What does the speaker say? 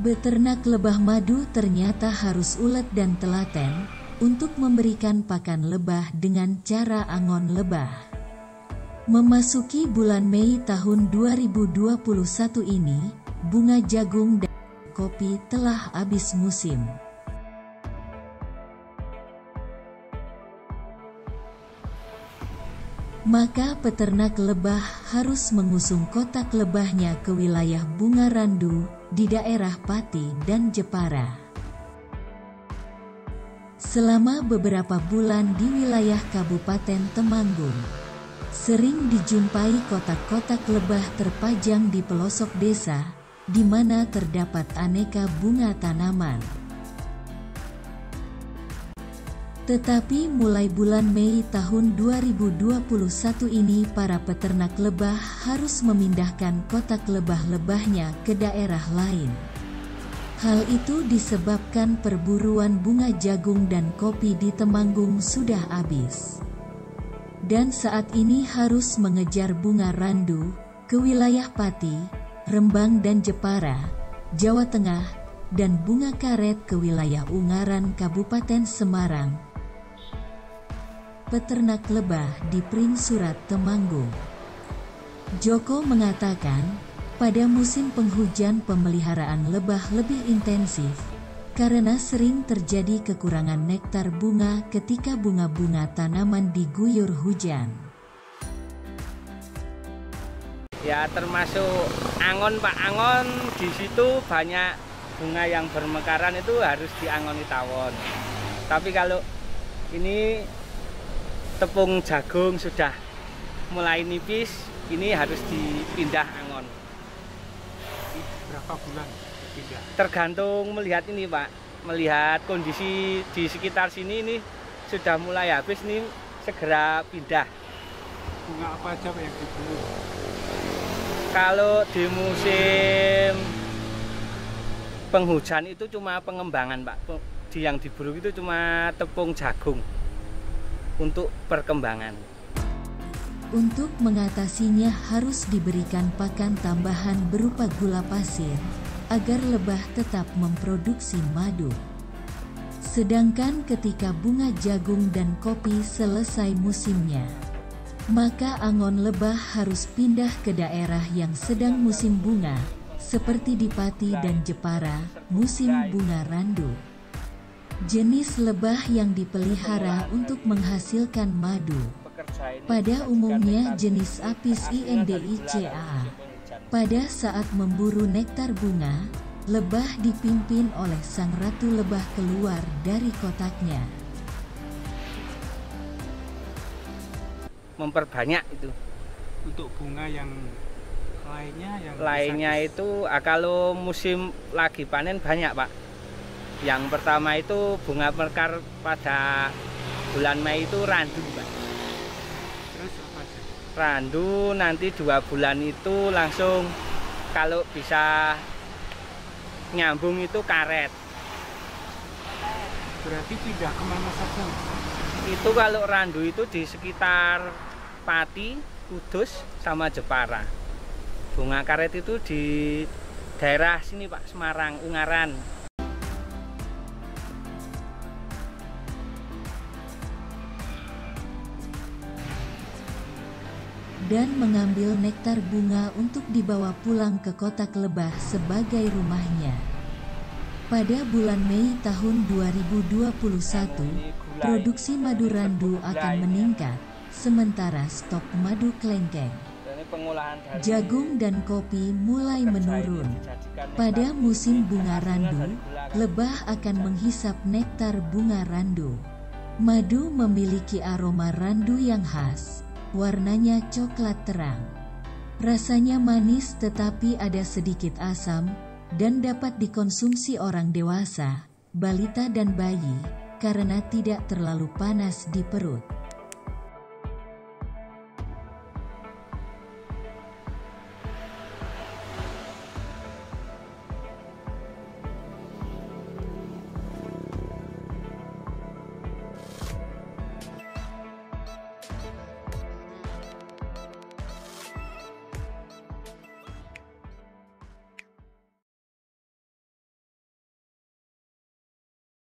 Beternak lebah madu ternyata harus ulet dan telaten untuk memberikan pakan lebah dengan cara angon lebah. Memasuki bulan Mei tahun 2021 ini, bunga jagung dan kopi telah habis musim. Maka peternak lebah harus mengusung kotak lebahnya ke wilayah bunga randu di daerah Pati dan Jepara. Selama beberapa bulan di wilayah Kabupaten Temanggung, sering dijumpai kotak-kotak lebah terpajang di pelosok desa, di mana terdapat aneka bunga tanaman. Tetapi mulai bulan Mei tahun 2021 ini para peternak lebah harus memindahkan kotak lebah-lebahnya ke daerah lain. Hal itu disebabkan perburuan bunga jagung dan kopi di Temanggung sudah habis. Dan saat ini harus mengejar bunga randu ke wilayah Pati, Rembang dan Jepara, Jawa Tengah, dan bunga karet ke wilayah Ungaran Kabupaten Semarang. Peternak lebah di Pring Surat Temanggung. Joko mengatakan, pada musim penghujan pemeliharaan lebah lebih intensif, karena sering terjadi kekurangan nektar bunga ketika bunga-bunga tanaman diguyur hujan. Ya termasuk angon Pak, angon di situ banyak bunga yang bermekaran itu harus diangoni tawon. Tapi kalau ini tepung jagung sudah mulai nipis, ini harus dipindah angon. Berapa bulan pindah? Tergantung melihat ini Pak, melihat kondisi di sekitar sini ini sudah mulai habis nih, segera pindah. Bunga apa aja Pak yang diburu? Kalau di musim penghujan itu cuma pengembangan Pak, yang diburu itu cuma tepung jagung untuk perkembangan. Untuk mengatasinya harus diberikan pakan tambahan berupa gula pasir, agar lebah tetap memproduksi madu. Sedangkan ketika bunga jagung dan kopi selesai musimnya, maka angon lebah harus pindah ke daerah yang sedang musim bunga, seperti di Pati dan Jepara, musim bunga randu. Jenis lebah yang dipelihara untuk menghasilkan madu, pada umumnya jenis Apis Indicaa. Pada saat memburu nektar bunga, lebah dipimpin oleh sang ratu lebah keluar dari kotaknya. Memperbanyak itu. Untuk bunga yang lainnya lainnya itu kalau musim lagi panen banyak Pak. Yang pertama itu bunga mekar pada bulan Mei itu randu Pak. Terus apa aja? Randu nanti 2 bulan itu langsung kalau bisa nyambung itu karet. Berarti pindah kemana saja? Itu kalau randu itu di sekitar Pati, Kudus, sama Jepara. Bunga karet itu di daerah sini Pak, Semarang, Ungaran. Dan mengambil nektar bunga untuk dibawa pulang ke kotak lebah sebagai rumahnya. Pada bulan Mei tahun 2021, produksi madu randu akan meningkat, sementara stok madu klengkeng, jagung dan kopi mulai menurun. Pada musim bunga randu, lebah akan menghisap nektar bunga randu. Madu memiliki aroma randu yang khas. Warnanya coklat terang. Rasanya manis tetapi ada sedikit asam dan dapat dikonsumsi orang dewasa, balita dan bayi karena tidak terlalu panas di perut.